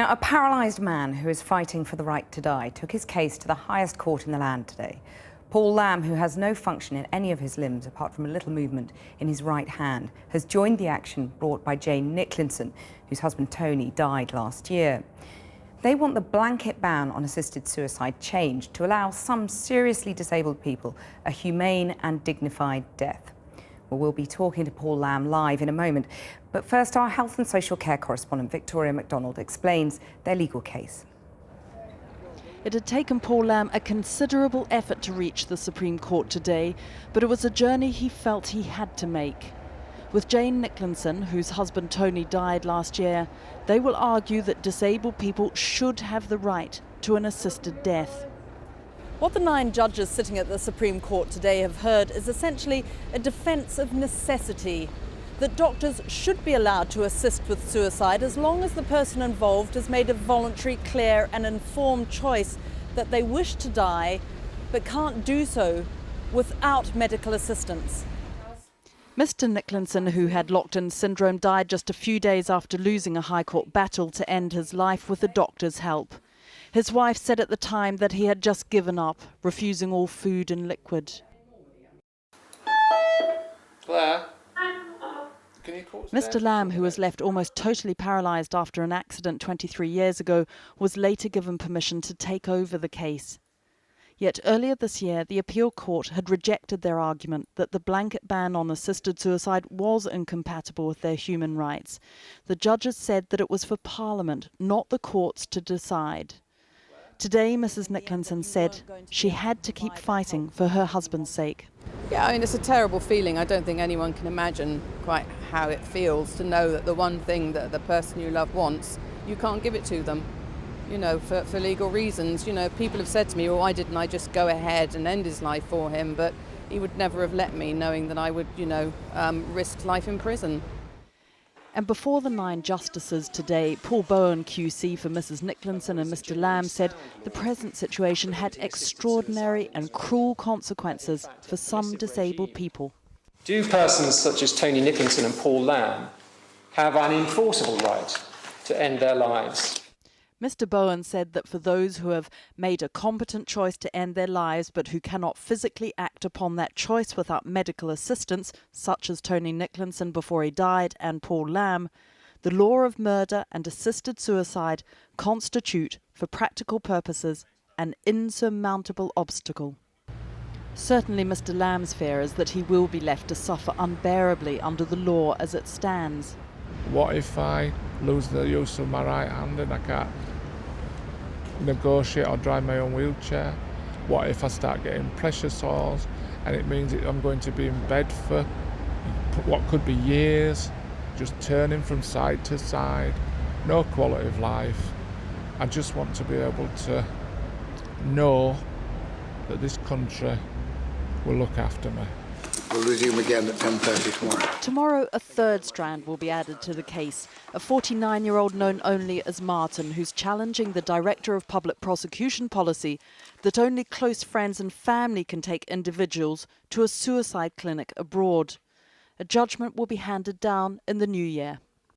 Now, a paralysed man who is fighting for the right to die took his case to the highest court in the land today. Paul Lamb, who has no function in any of his limbs apart from a little movement in his right hand, has joined the action brought by Jane Nicklinson, whose husband Tony died last year. They want the blanket ban on assisted suicide changed to allow some seriously disabled people a humane and dignified death. Well, we'll be talking to Paul Lamb live in a moment. But first, our health and social care correspondent, Victoria MacDonald, explains their legal case. It had taken Paul Lamb a considerable effort to reach the Supreme Court today, but it was a journey he felt he had to make. With Jane Nicklinson, whose husband Tony died last year, they will argue that disabled people should have the right to an assisted death. What the 9 judges sitting at the Supreme Court today have heard is essentially a defence of necessity, that doctors should be allowed to assist with suicide as long as the person involved has made a voluntary, clear and informed choice that they wish to die but can't do so without medical assistance. Mr. Nicklinson, who had locked-in syndrome, died just a few days after losing a High Court battle to end his life with the doctor's help. His wife said at the time that he had just given up, refusing all food and liquid. Claire? Can you call Mr. Lamb, who was left almost totally paralysed after an accident 23 years ago, was later given permission to take over the case. Yet earlier this year, the appeal court had rejected their argument that the blanket ban on assisted suicide was incompatible with their human rights. The judges said that it was for Parliament, not the courts, to decide. Today, Mrs. Nicklinson said she had to keep fighting for her husband's sake. Yeah, I mean, it's a terrible feeling. I don't think anyone can imagine quite how it feels to know that the one thing that the person you love wants, you can't give it to them, you know, for legal reasons. You know, people have said to me, well, why didn't I just go ahead and end his life for him? But he would never have let me, knowing that I would, you know, risk life in prison. And before the 9 justices today, Paul Bowen QC for Mrs. Nicklinson and Mr. Lamb said the present situation had extraordinary and cruel consequences for some disabled people. Do persons such as Tony Nicklinson and Paul Lamb have an enforceable right to end their lives? Mr. Bowen said that for those who have made a competent choice to end their lives but who cannot physically act upon that choice without medical assistance, such as Tony Nicklinson before he died and Paul Lamb, the law of murder and assisted suicide constitute, for practical purposes, an insurmountable obstacle. Certainly Mr. Lamb's fear is that he will be left to suffer unbearably under the law as it stands. What if I lose the use of my right hand and I can't negotiate or drive my own wheelchair? What if I start getting pressure sores and it means that I'm going to be in bed for what could be years, just turning from side to side, no quality of life? I just want to be able to know that this country will look after me. We'll resume again at 10:30 tomorrow. Tomorrow, a third strand will be added to the case. A 49-year-old known only as Martin, who's challenging the Director of Public Prosecution Policy that only close friends and family can take individuals to a suicide clinic abroad. A judgment will be handed down in the new year.